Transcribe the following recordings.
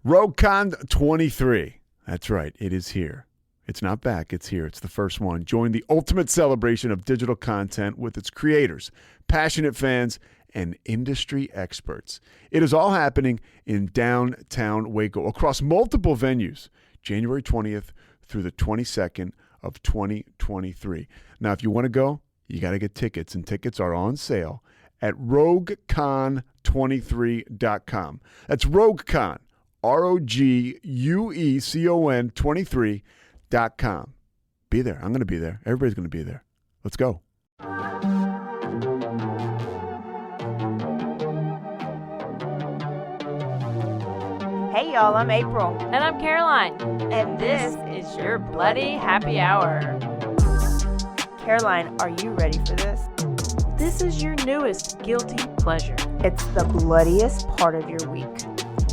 RogueCon 23. That's right. It is here. It's not back. It's here. It's the first one. Join the ultimate celebration of digital content with its creators, passionate fans, and industry experts. It is all happening in downtown Waco across multiple venues, January 20th through the 22nd of 2023. Now, if you want to go, you got to get tickets, and tickets are on sale at RogueCon23.com. That's RogueCon, RogueCon 23.com. Be there. I'm going to be there. Everybody's going to be there. Let's go. Hey y'all, I'm April. And I'm Caroline. And this is your Bloody Happy Hour. Caroline, are you ready for this? This is your newest guilty pleasure. It's the bloodiest part of your week.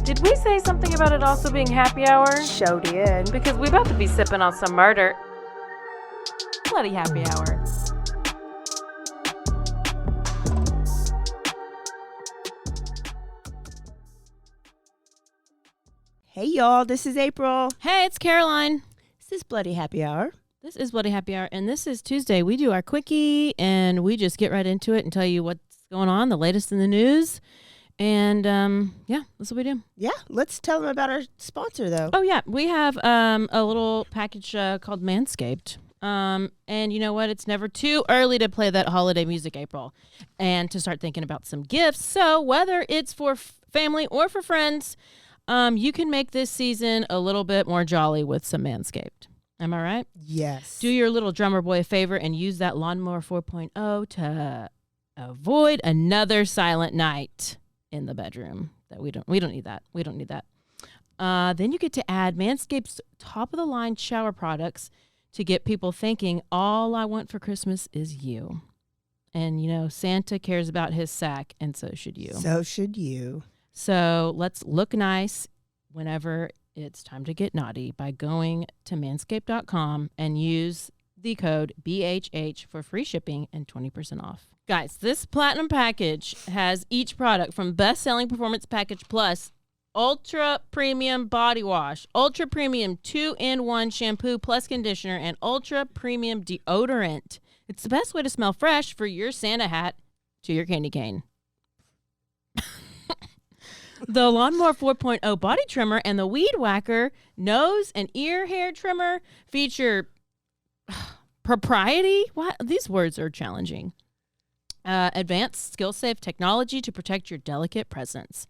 Did we say something about it also being happy hour? Show did. Because we about to be sipping on some murder. Bloody happy hour. Hey y'all, this is April. Hey, it's Caroline. This is Bloody Happy Hour. This is Bloody Happy Hour, and this is Tuesday. We do our Quickie, and we just get right into it and tell you what's going on, the latest in the news. And, yeah, that's what we do. Yeah, let's tell them about our sponsor, though. Oh, yeah. We have a little package called Manscaped. And you know what? It's never too early to play that holiday music, April, and to start thinking about some gifts. So whether it's for family or for friends, you can make this season a little bit more jolly with some Manscaped. Am I right? Yes. Do your little drummer boy a favor and use that Lawnmower 4.0 to avoid another silent night in the bedroom. We don't need that. We don't need that. Then you get to add Manscaped's top of the line shower products to get people thinking, all I want for Christmas is you. And you know, Santa cares about his sack, and so should you. So should you. So let's look nice whenever it's time to get naughty by going to manscaped.com and use the code BHH for free shipping and 20% off. Guys, this platinum package has each product from best-selling Performance Package Plus, Ultra Premium Body Wash, Ultra Premium 2-in-1 Shampoo plus Conditioner, and Ultra Premium Deodorant. It's the best way to smell fresh for your Santa hat to your candy cane. The Lawnmower 4.0 body trimmer and the Weed Whacker nose and ear hair trimmer feature propriety. What? These words are challenging. Advanced skill-safe technology to protect your delicate presence.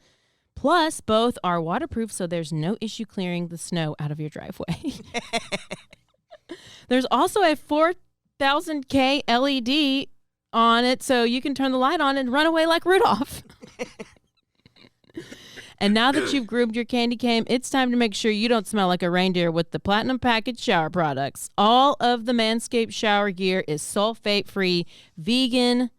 Plus, both are waterproof, so there's no issue clearing the snow out of your driveway. There's also a 4,000K LED on it, so you can turn the light on and run away like Rudolph. And now that you've groomed your candy cane, it's time to make sure you don't smell like a reindeer with the Platinum Package shower products. All of the Manscaped shower gear is sulfate-free, vegan,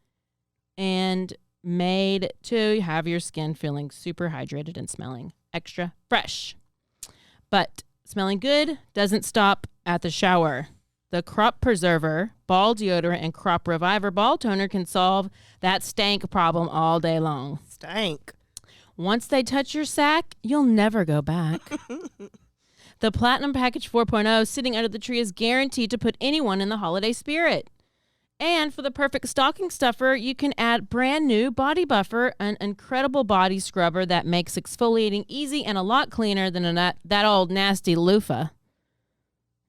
and made to have your skin feeling super hydrated and smelling extra fresh. But smelling good doesn't stop at the shower. The Crop Preserver, Ball Deodorant, and Crop Reviver Ball Toner can solve that stank problem all day long. Stank. Once they touch your sack, you'll never go back. The Platinum Package 4.0 sitting under the tree is guaranteed to put anyone in the holiday spirit. And for the perfect stocking stuffer, you can add brand new Body Buffer, an incredible body scrubber that makes exfoliating easy and a lot cleaner than that old nasty loofah.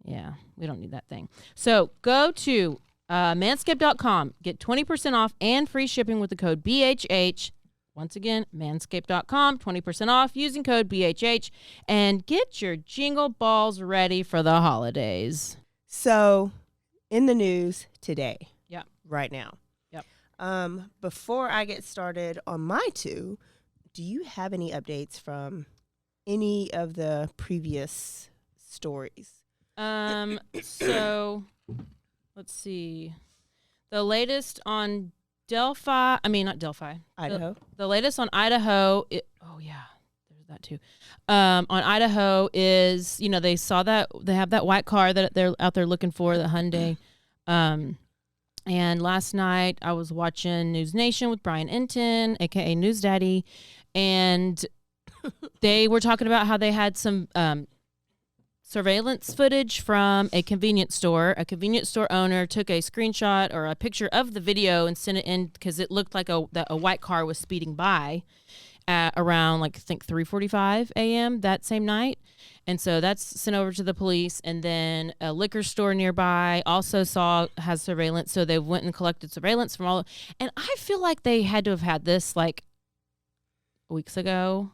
Yeah, we don't need that thing. So go to manscaped.com, get 20% off and free shipping with the code BHH. Once again, manscaped.com, 20% off using code BHH, and get your jingle balls ready for the holidays. So, in the news today. Yep. Right now. Yep. Before I get started on my two, do you have any updates from any of the previous stories? So, let's see. The latest on Idaho. The latest on Idaho. There's that too. On Idaho is, they saw that they have that white car that they're out there looking for, the Hyundai. And last night I was watching News Nation with Brian Enton, aka News Daddy, and They were talking about how they had some surveillance footage from a convenience store. A convenience store owner took a screenshot or a picture of the video and sent it in because it looked like a white car was speeding by at around, like, I think 3:45 a.m. that same night. And so that's sent over to the police. And then a liquor store nearby also has surveillance. So they went and collected surveillance from all. And I feel like they had to have had this like weeks ago.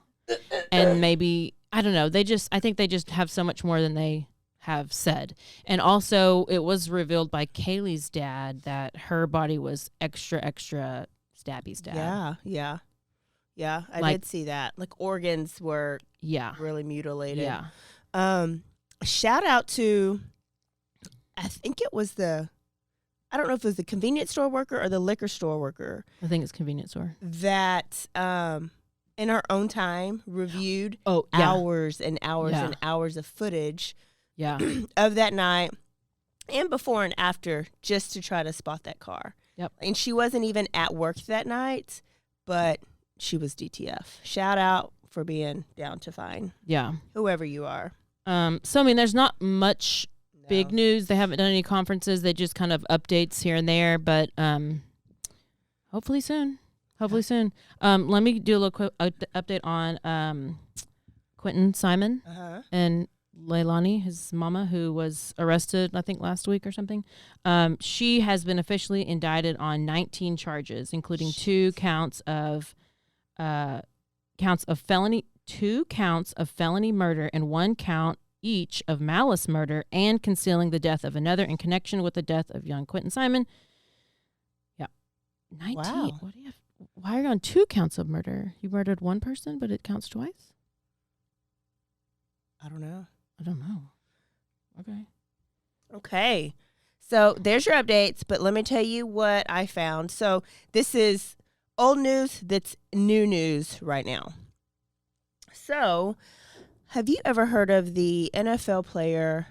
And maybe, I don't know. I think they just have so much more than they have said. And also it was revealed by Kaylee's dad that her body was extra stabby stab. Yeah, I did see that. Like, organs were really mutilated. Yeah. Shout out to, I think it was I don't know if it was the convenience store worker or the liquor store worker. I think it's convenience store. That in our own time reviewed hours and hours and hours of footage of that night and before and after just to try to spot that car. Yep. And she wasn't even at work that night, but she was DTF. Shout out for being down to find whoever you are. So, I mean, there's not much big news. They haven't done any conferences. They just kind of updates here and there, but hopefully soon. Let me do a little quick update on Quentin Simon and Leilani, his mama, who was arrested, I think, last week or something. She has been officially indicted on 19 charges, including 2 counts of felony, 2 counts of felony murder, and 1 count each of malice murder and concealing the death of another in connection with the death of young Quentin Simon. Yeah. 19. Wow. What do you have? Why are you on 2 counts of murder? You murdered 1 person, but it counts twice? I don't know. Okay. So there's your updates, but let me tell you what I found. So this is old news that's new news right now. So, have you ever heard of the NFL player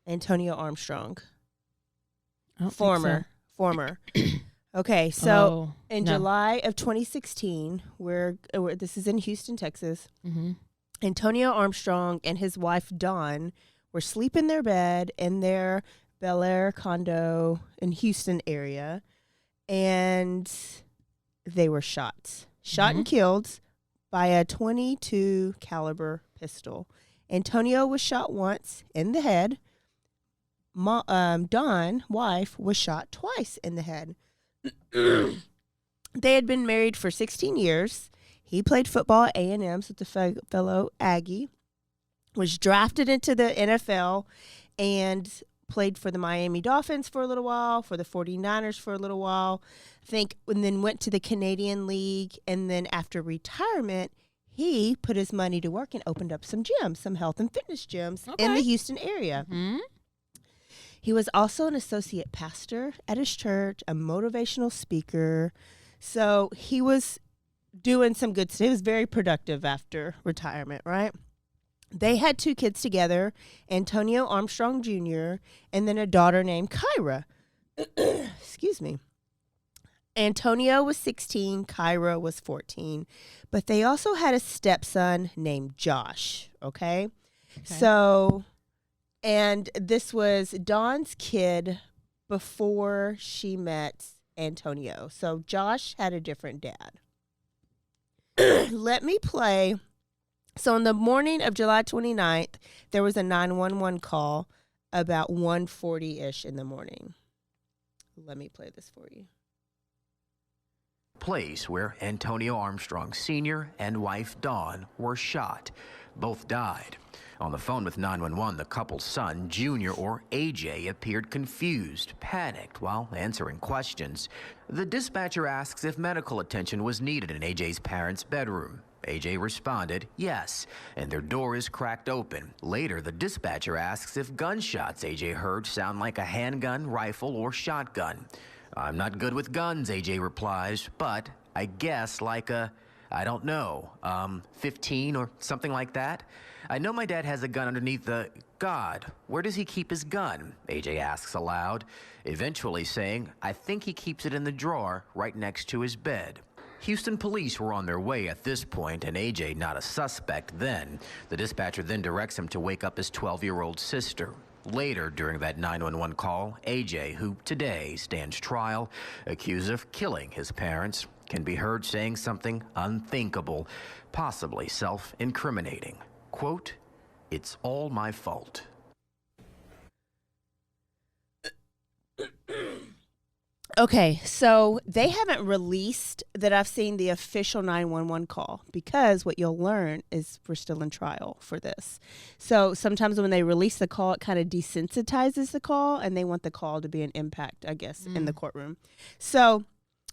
Antonio Armstrong? I don't think so. Former. Okay, so in July of 2016, this is in Houston, Texas. Mm-hmm. Antonio Armstrong and his wife Dawn were sleeping in their bed in their Bel Air condo in Houston area, and they were shot and killed by a .22 caliber pistol. Antonio was shot once in the head. Dawn, wife, was shot twice in the head. They had been married for 16 years. He played football at A&M with the fellow Aggie, was drafted into the NFL, and played for the Miami Dolphins for a little while, for the 49ers for a little while, I think, and then went to the Canadian League. And then after retirement, he put his money to work and opened up some gyms, some health and fitness gyms in the Houston area. Mm-hmm. He was also an associate pastor at his church, a motivational speaker. So he was doing some good stuff. He was very productive after retirement, right? They had 2 kids together, Antonio Armstrong Jr., and then a daughter named Kyra. Excuse me. Antonio was 16, Kyra was 14. But they also had a stepson named Josh, okay? So, and this was Dawn's kid before she met Antonio. So Josh had a different dad. Let me play. So on the morning of July 29th, there was a 911 call about 1:40-ish in the morning. Let me play this for you. Place where Antonio Armstrong Sr. and wife Dawn were shot. Both died. On the phone with 911, the couple's son, Junior, or AJ, appeared confused, panicked while answering questions. The dispatcher asks if medical attention was needed in AJ's parents' bedroom. AJ responded, yes, and their door is cracked open. Later, the dispatcher asks if gunshots AJ heard sound like a handgun, rifle, or shotgun. I'm not good with guns, AJ replies, but I guess like I don't know, 15 or something like that. I know my dad has a gun underneath the... God, where does he keep his gun? AJ asks aloud, eventually saying, I think he keeps it in the drawer right next to his bed. Houston police were on their way at this point, and AJ not a suspect then. The dispatcher then directs him to wake up his 12-year-old sister. Later, during that 911 call, AJ, who today stands trial, accused of killing his parents, can be heard saying something unthinkable, possibly self-incriminating. Quote, "It's all my fault." Okay, so they haven't released that I've seen the official 911 call, because what you'll learn is we're still in trial for this. So sometimes when they release the call, it kind of desensitizes the call, and they want the call to be an impact, I guess, in the courtroom. So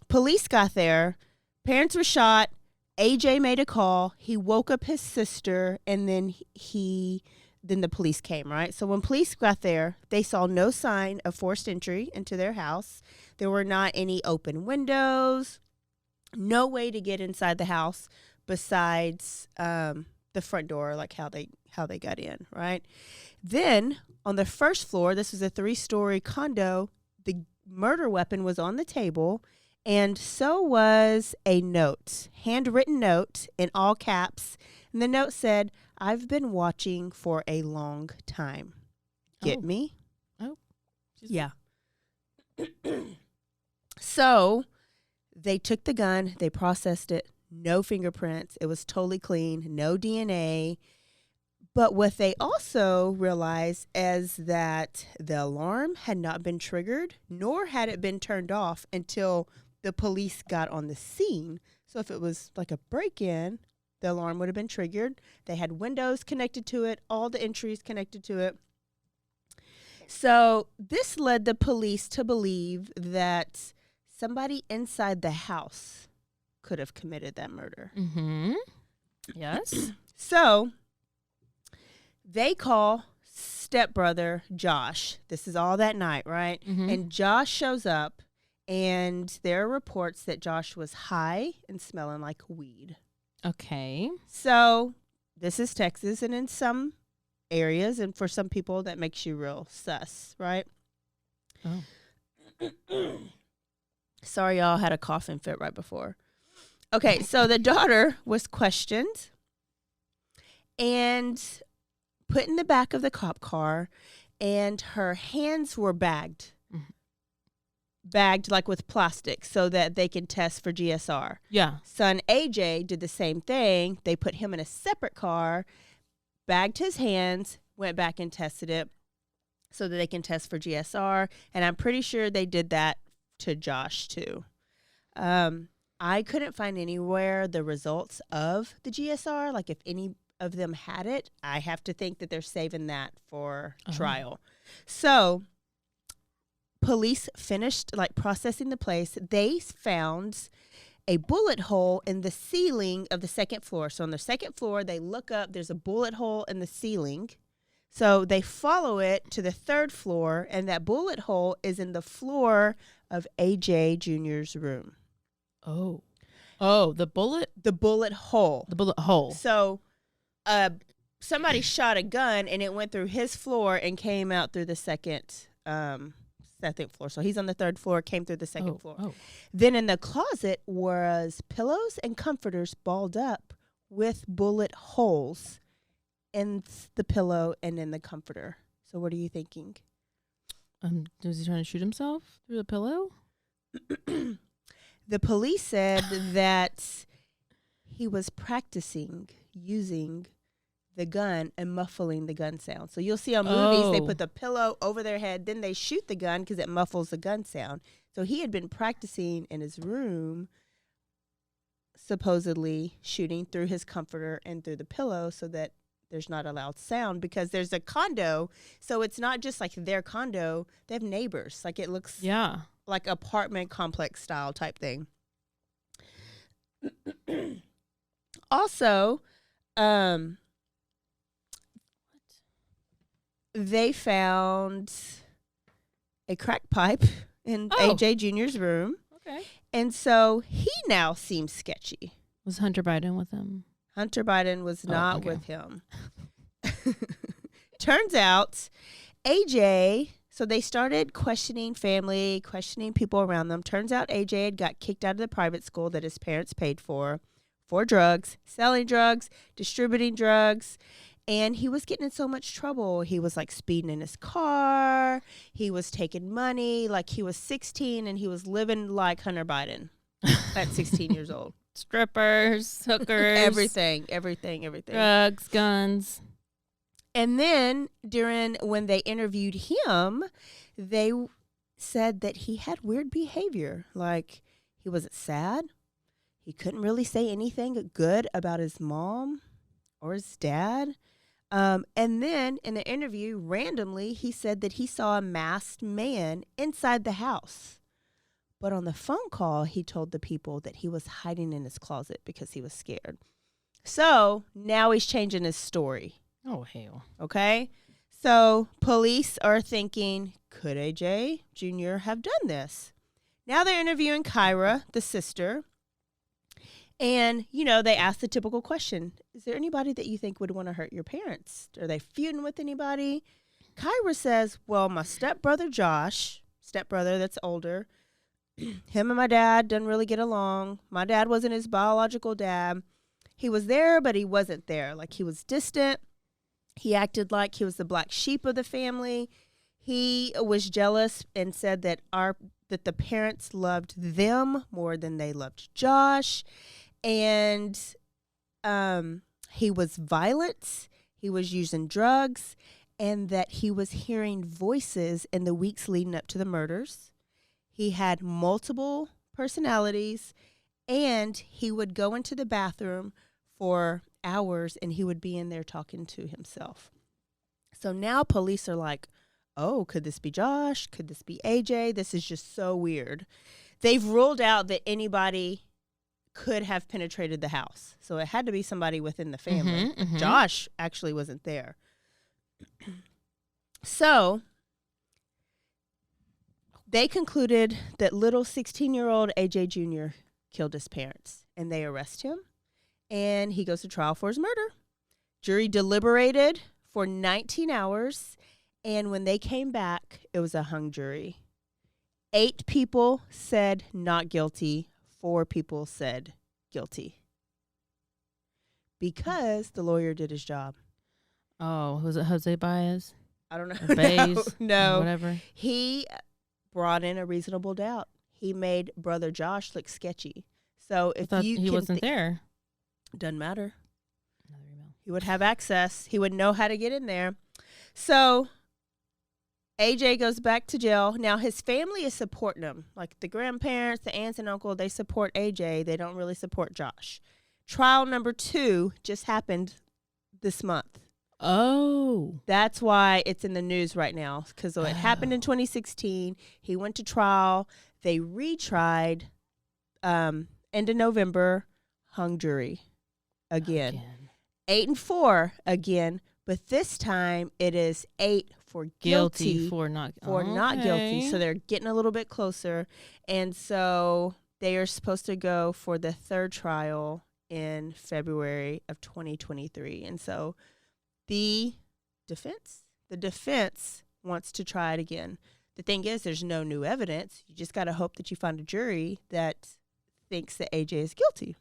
police got there, parents were shot, AJ made a call, he woke up his sister, and then then the police came, right? So when police got there, they saw no sign of forced entry into their house. There were not any open windows, no way to get inside the house besides the front door, like how they got in, right? Then on the first floor, this was a 3-story condo, the murder weapon was on the table, and so was a note, handwritten note in all caps. And the note said, "I've been watching for a long time." Get me? Oh. Yeah. So they took the gun, they processed it, no fingerprints. It was totally clean, no DNA. But what they also realized is that the alarm had not been triggered, nor had it been turned off until the police got on the scene. So if it was like a break-in, the alarm would have been triggered. They had windows connected to it, all the entries connected to it. So this led the police to believe that somebody inside the house could have committed that murder. Mm-hmm. Yes. So they call stepbrother Josh. This is all that night, right? Mm-hmm. And Josh shows up, and there are reports that Josh was high and smelling like weed. Okay. So this is Texas, and in some areas, and for some people, that makes you real sus, right? Oh. Sorry, y'all had a coughing fit right before. Okay, so the daughter was questioned and put in the back of the cop car, and her hands were bagged like with plastic so that they can test for GSR. Yeah. Son AJ did the same thing. They put him in a separate car, bagged his hands, went back and tested it so that they can test for GSR. And I'm pretty sure they did that to Josh too. I couldn't find anywhere the results of the GSR, like if any of them had it. I have to think that they're saving that for trial. So police finished processing the place. They found a bullet hole in the ceiling of the second floor. So on the second floor, they look up, there's a bullet hole in the ceiling. So they follow it to the third floor, and that bullet hole is in the floor of AJ Jr.'s room. Oh. Oh, the bullet? The bullet hole. The bullet hole. So somebody shot a gun, and it went through his floor and came out through the second floor. So he's on the third floor, came through the second floor. Oh. Then in the closet was pillows and comforters balled up with bullet holes in the pillow and in the comforter. So what are you thinking? Was he trying to shoot himself through the pillow? The police said that he was practicing using the gun and muffling the gun sound. So you'll see on movies, they put the pillow over their head, then they shoot the gun because it muffles the gun sound. So he had been practicing in his room, supposedly shooting through his comforter and through the pillow so that there's not a loud sound, because there's a condo. So it's not just like their condo. They have neighbors. Like it looks like apartment complex style type thing. Also, they found a crack pipe in AJ Jr.'s room. Okay. And so he now seems sketchy. Was Hunter Biden with him? Hunter Biden was not with him. Turns out, AJ, So they started questioning family, questioning people around them. Turns out AJ had got kicked out of the private school that his parents paid for drugs, selling drugs, distributing drugs. And he was getting in so much trouble. He was like speeding in his car. He was taking money. Like he was 16 and he was living like Hunter Biden at 16 years old. Strippers, hookers, Everything. drugs, guns. And then when they interviewed him, they said that he had weird behavior. Like he wasn't sad. He couldn't really say anything good about his mom or his dad. And then in the interview, randomly, he said that he saw a masked man inside the house. But on the phone call, he told the people that he was hiding in his closet because he was scared. So now he's changing his story. Oh, hell. Okay? So police are thinking, could AJ Jr. have done this? Now they're interviewing Kyra, the sister. And, they ask the typical question, is there anybody that you think would want to hurt your parents? Are they feuding with anybody? Kyra says, well, my stepbrother Josh, that's older, him and my dad didn't really get along. My dad wasn't his biological dad. He was there, but he wasn't there. Like, he was distant. He acted like he was the black sheep of the family. He was jealous and said that the parents loved them more than they loved Josh. And he was violent. He was using drugs, and that he was hearing voices in the weeks leading up to the murders. He had multiple personalities, and he would go into the bathroom for hours, and he would be in there talking to himself. So now police are like, oh, could this be Josh? Could this be AJ? This is just so weird. They've ruled out that anybody could have penetrated the house. So it had to be somebody within the family. Josh actually wasn't there. So they concluded that little 16-year-old AJ Jr. killed his parents, and they arrest him, and he goes to trial for his murder. Jury deliberated for 19 hours, and when they came back, it was a hung jury. 8 people said not guilty. 4 people said guilty because the lawyer did his job. Oh, was it Jose Baez? I don't know. Or Baez? No. Whatever. He brought in a reasonable doubt. He made brother Josh look sketchy. So if he wasn't there. Doesn't matter. Another email. He would have access. He would know how to get in there. So AJ goes back to jail. Now, his family is supporting him. Like the grandparents, the aunts and uncle, they support AJ. They don't really support Josh. Trial number 2 just happened this month. Oh. That's why it's in the news right now. Because it happened in 2016. He went to trial. They retried end of November, hung jury again. 8 and 4 again. But this time it is 8 for guilty for not guilty. So they're getting a little bit closer. And so they are supposed to go for the 3rd trial in February of 2023. And so the defense wants to try it again. The thing is, there's no new evidence. You just got to hope that you find a jury that thinks that AJ is guilty.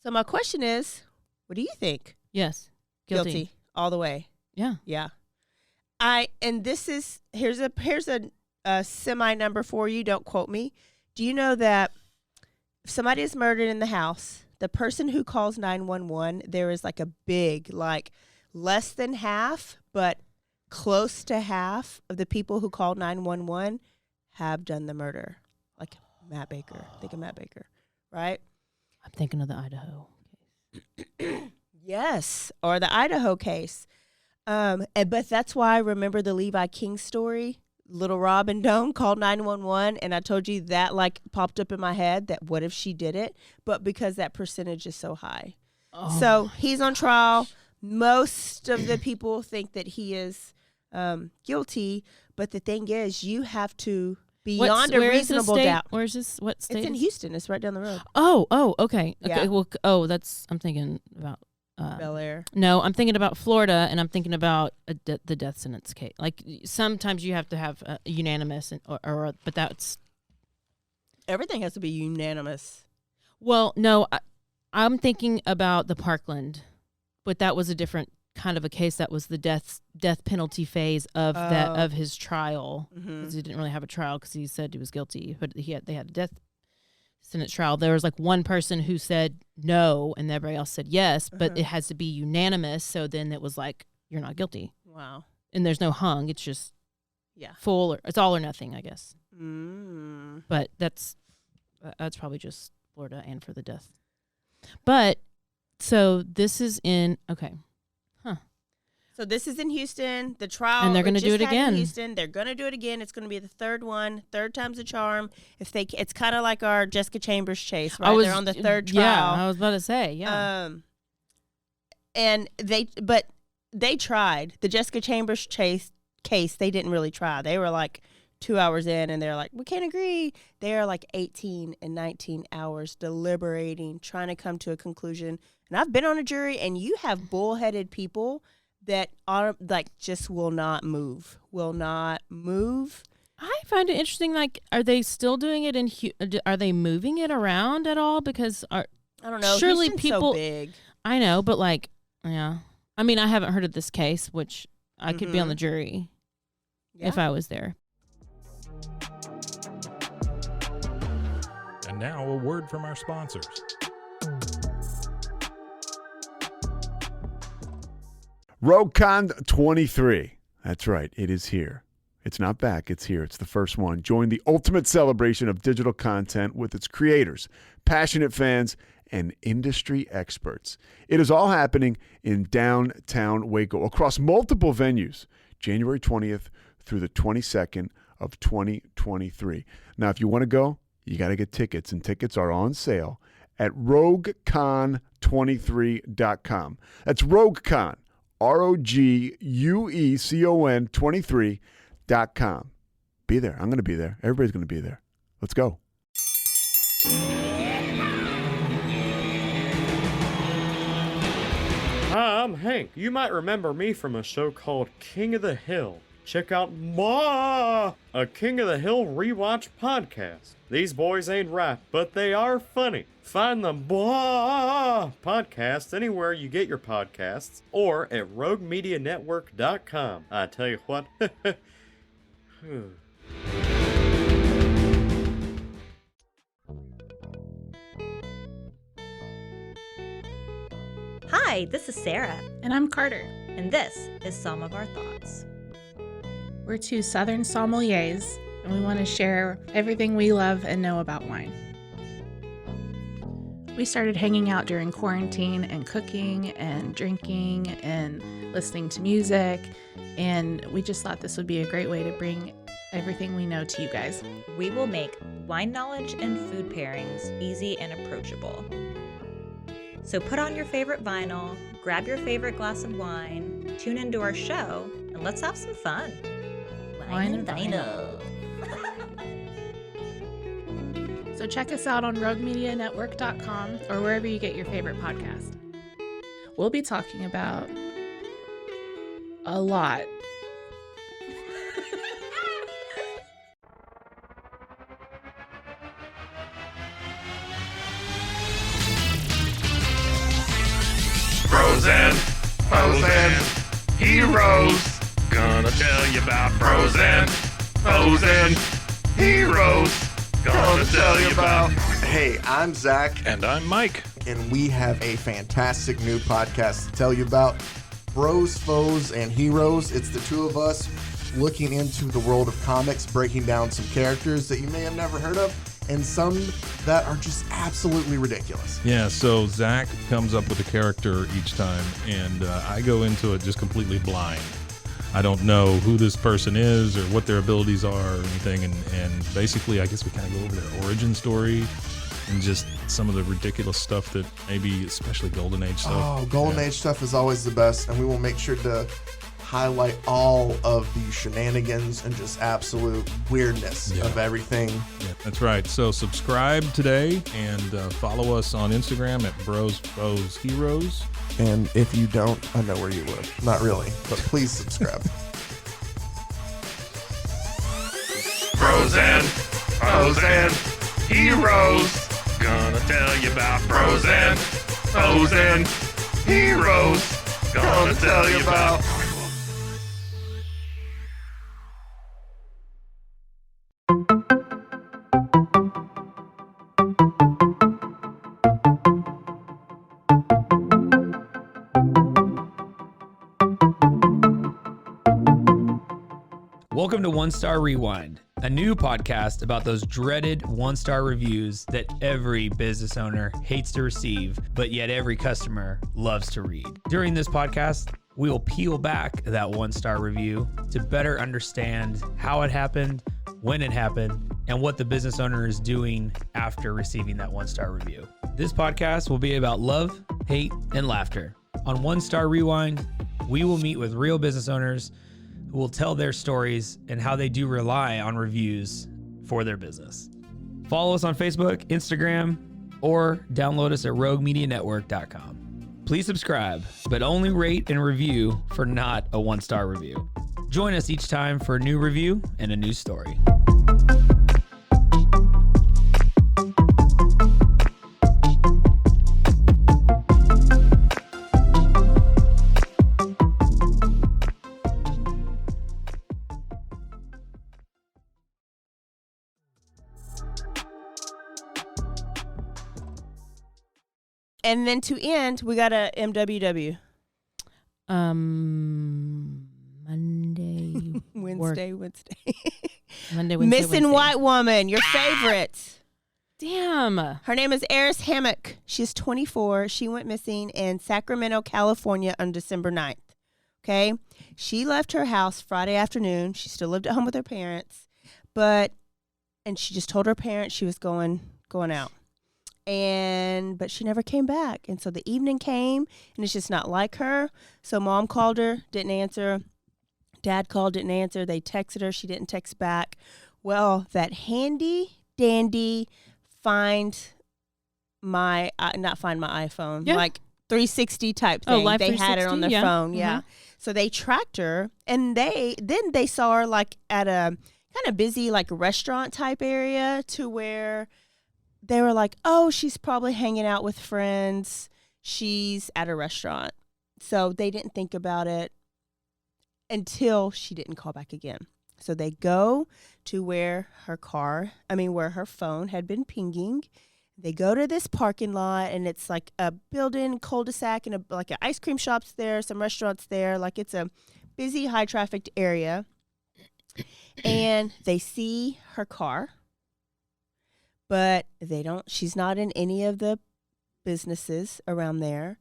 So my question is, what do you think? Yes. Guilty all the way. Yeah. Yeah. Here's a semi number for you. Don't quote me. Do you know that if somebody is murdered in the house, the person who calls 911, there is like a big, like less than half, but close to half of the people who call 911 have done the murder. Like Matt Baker. Think of Matt Baker, right? I'm thinking of the Idaho case. Yes, or the Idaho case. But that's why I remember the Levi King story. Little Robin Doan called 911, and I told you that like popped up in my head that what if she did it? But because that percentage is so high. Oh So he's on trial. Most of the people think that he is guilty, but the thing is you have to beyond a reasonable doubt. Where's this? What state? It's in Houston. It's right down the road. Oh, okay. Yeah. Okay. Well, I'm thinking about Bel Air. No, I'm thinking about Florida, and I'm thinking about the death sentence case. Like sometimes you have to have unanimous, but that's Everything has to be unanimous. well, no, I'm thinking about the Parkland, but that was a different kind of a case. That was the death penalty phase of of his trial, because he didn't really have a trial because he said he was guilty, but they had a death sentence trial. There was like one person who said no and everybody else said yes, but it has to be unanimous. So then it was like, you're not guilty. Wow. And there's no hung. It's just full, or it's all or nothing, I guess. But that's probably just Florida and for the death. But so this is in, okay. So this is in Houston. The trial, and they're going to do it again. In Houston, they're going to do it again. It's going to be the third one. Third time's a charm. It's kind of like our Jessica Chambers chase, right? They're on the third trial. Yeah, I was about to say, yeah. And they tried the Jessica Chambers case. They didn't really try. They were like 2 hours in, and they're like, we can't agree. They are like 18 and 19 hours deliberating, trying to come to a conclusion. And I've been on a jury, and you have bullheaded people that are like just will not move. I find it interesting. Like, are they still doing it are they moving it around at all? Because I don't know. Surely Houston's people. So big. I know, but like, yeah. I mean, I haven't heard of this case, which I could be on the jury if I was there. And now a word from our sponsors. RogueCon 23. That's right. It is here. It's not back. It's here. It's the first one. Join the ultimate celebration of digital content with its creators, passionate fans, and industry experts. It is all happening in downtown Waco across multiple venues, January 20th through the 22nd of 2023. Now, if you want to go, you got to get tickets, and tickets are on sale at RogueCon23.com. That's RogueCon. RogueCon 23.com. Be there. I'm going to be there. Everybody's going to be there. Let's go. Hi, I'm Hank. You might remember me from a show called King of the Hill. Check out a King of the Hill rewatch podcast. These boys ain't right, but they are funny. Find the podcast anywhere you get your podcasts or at roguemedianetwork.com. I tell you what. Hi, this is Sarah. And I'm Carter. And this is Some of Our Thoughts. We're two Southern sommeliers, and we want to share everything we love and know about wine. We started hanging out during quarantine and cooking and drinking and listening to music, and we just thought this would be a great way to bring everything we know to you guys. We will make wine knowledge and food pairings easy and approachable. So put on your favorite vinyl, grab your favorite glass of wine, tune into our show, and let's have some fun. Wine and vinyl. So check us out on roguemedianetwork.com or wherever you get your favorite podcast. We'll be talking about a lot. Frozen heroes. Gonna tell you about frozen heroes. Gonna tell you about. Hey, I'm Zach. And I'm Mike. And we have a fantastic new podcast to tell you about. Bros, Foes, and Heroes. It's the two of us looking into the world of comics, breaking down some characters that you may have never heard of, and some that are just absolutely ridiculous. Yeah, so Zach comes up with a character each time, and I go into it just completely blind. I don't know who this person is or what their abilities are or anything, and basically I guess we kind of go over their origin story and just some of the ridiculous stuff that maybe, especially Golden Age stuff. Oh, Golden Age stuff is always the best, and we will make sure to highlight all of the shenanigans and just absolute weirdness of everything. Yeah, that's right. So subscribe today and follow us on Instagram at Bros Foes Heroes. And if you don't, I know where you live. Not really, but please subscribe. Bros and foes and heroes. Gonna tell you about bros and foes and heroes. Gonna tell you about. Welcome to One Star Rewind, a new podcast about those dreaded one-star reviews that every business owner hates to receive, but yet every customer loves to read. During this podcast, we will peel back that one-star review to better understand how it happened, when it happened, and what the business owner is doing after receiving that one-star review. This podcast will be about love, hate, and laughter. On One Star Rewind, we will meet with real business owners who will tell their stories and how they do rely on reviews for their business. Follow us on Facebook, Instagram, or download us at roguemedianetwork.com. Please subscribe, but only rate and review for not a one-star review. Join us each time for a new review and a new story. And then to end, we got a MWW. Monday. Wednesday. Monday, Wednesday. Missing White Woman, your favorite. Damn. Her name is Aeris Hammock. She's 24. She went missing in Sacramento, California on December 9th. Okay? She left her house Friday afternoon. She still lived at home with her parents. And she just told her parents she was going out. But she never came back. And so the evening came, and it's just not like her. So mom called her, didn't answer. Dad called, didn't answer. They texted her. She didn't text back. Well, that handy dandy not find my iPhone, like 360 type thing. Live they had it on their phone. Mm-hmm. Yeah. So they tracked her, and they saw her like at a kind of busy like restaurant type area, to where they were like, oh, she's probably hanging out with friends. She's at a restaurant. So they didn't think about it until she didn't call back again. So they go to where her phone had been pinging. They go to this parking lot, and it's like a building, cul-de-sac, and like an ice cream shop's there, some restaurants there. Like it's a busy, high-trafficked area. And they see her car, but she's not in any of the businesses around there.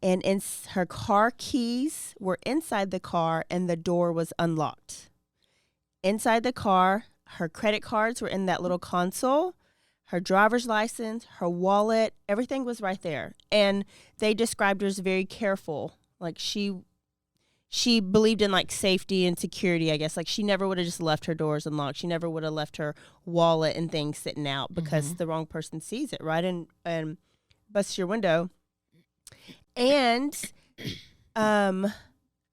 And her car keys were inside the car, and the door was unlocked. Inside the car, her credit cards were in that little console, her driver's license, her wallet, everything was right there. And they described her as very careful. Like she believed in like safety and security, I guess. Like she never would have just left her doors unlocked. She never would have left her wallet and things sitting out because the wrong person sees it, right? And busts your window. And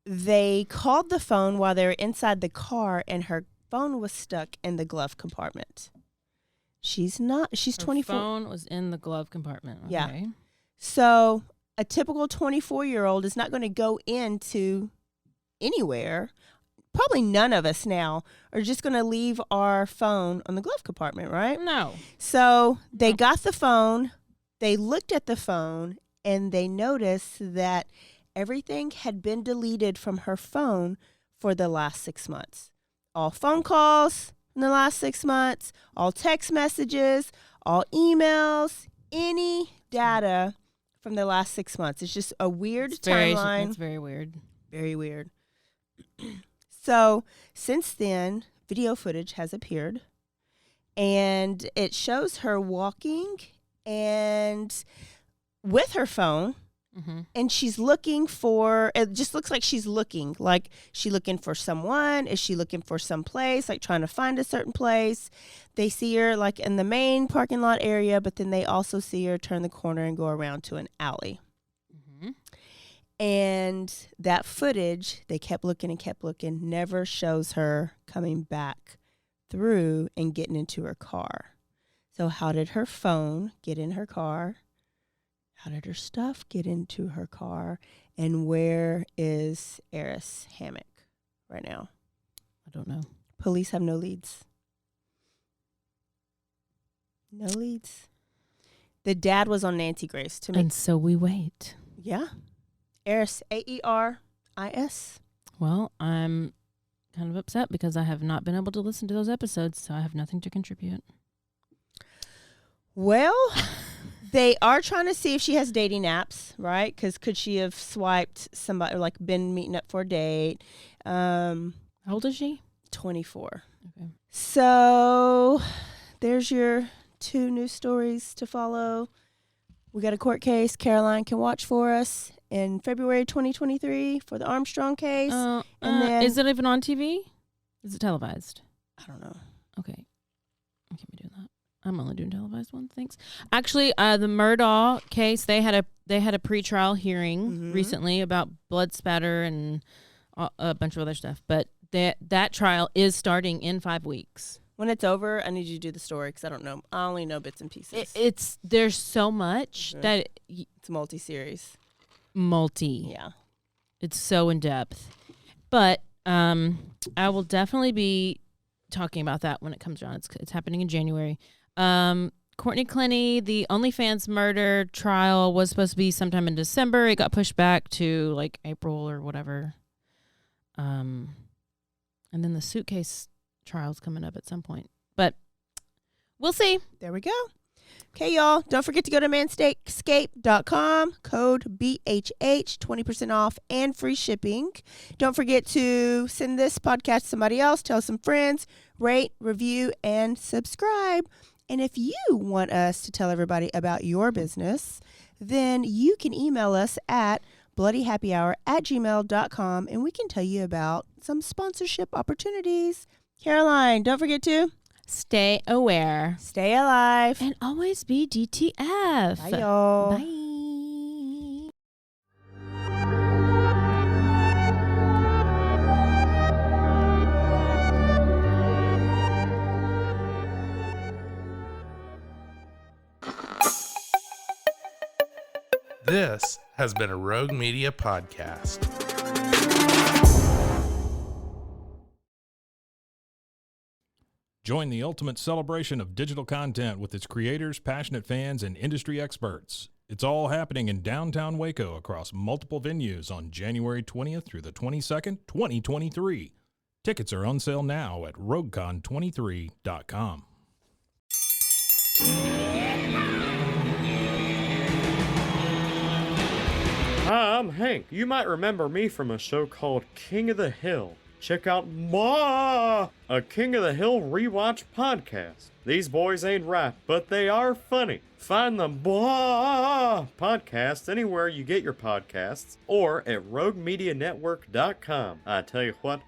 they called the phone while they were inside the car, and her phone was stuck in the glove compartment. She's 24. Her phone was in the glove compartment. Okay. Yeah. So a typical 24-year-old is not going to go into anywhere. Probably none of us now are just going to leave our phone on the glove compartment, right? No. So they got the phone, they looked at the phone, and they noticed that everything had been deleted from her phone for the last 6 months. All phone calls in the last 6 months, all text messages, all emails, any data from the last 6 months. It's just a weird timeline. It's very weird. Very weird. So since then, video footage has appeared, and it shows her walking and with her phone And she's looking for, it just looks like she's looking. Like, she looking for someone? Is she looking for some place? Like, trying to find a certain place? They see her, like, in the main parking lot area, but then they also see her turn the corner and go around to an alley. And that footage, they kept looking, never shows her coming back through and getting into her car. So how did her phone get in her car? How did her stuff get into her car? And where is Aeris Hammock right now? I don't know. Police have no leads. No leads. The dad was on Nancy Grace to me. And so we wait. Yeah. Aeris, Aeris. Well, I'm kind of upset because I have not been able to listen to those episodes, so I have nothing to contribute. Well, they are trying to see if she has dating apps, right? Because could she have swiped somebody, or like been meeting up for a date? How old is she? 24. Okay. So there's your 2 news stories to follow. We got a court case Caroline can watch for us in February 2023 for the Armstrong case. And then, is it even on TV? Is it televised? I don't know. Okay. I can't be doing that. I'm only doing televised ones. Thanks. Actually, the Murdaugh case, they had a pretrial hearing recently about blood spatter and a bunch of other stuff. But that trial is starting in 5 weeks. When it's over, I need you to do the story because I don't know. I only know bits and pieces. There's so much that it's multi-series. Yeah. It's so in depth. But I will definitely be talking about that when it comes around. It's happening in January. Courtney Clenny, the OnlyFans murder trial was supposed to be sometime in December. It got pushed back to like April or whatever. And then the suitcase trial's coming up at some point. But we'll see. There we go. Okay, y'all. Don't forget to go to manscaped.com. Code BHH, 20% off and free shipping. Don't forget to send this podcast to somebody else. Tell some friends. Rate, review, and subscribe. And if you want us to tell everybody about your business, then you can email us at bloodyhappyhour@gmail.com and we can tell you about some sponsorship opportunities. Caroline, don't forget to stay aware, stay alive, and always be DTF. Bye, y'all. Bye. This has been a Rogue Media podcast. Join the ultimate celebration of digital content with its creators, passionate fans, and industry experts. It's all happening in downtown Waco across multiple venues on January 20th through the 22nd, 2023. Tickets are on sale now at roguecon23.com. Hi, I'm Hank. You might remember me from a show called King of the Hill. Check out a King of the Hill rewatch podcast. These boys ain't rap, but they are funny. Find the podcast anywhere you get your podcasts or at roguemedianetwork.com. I tell you what.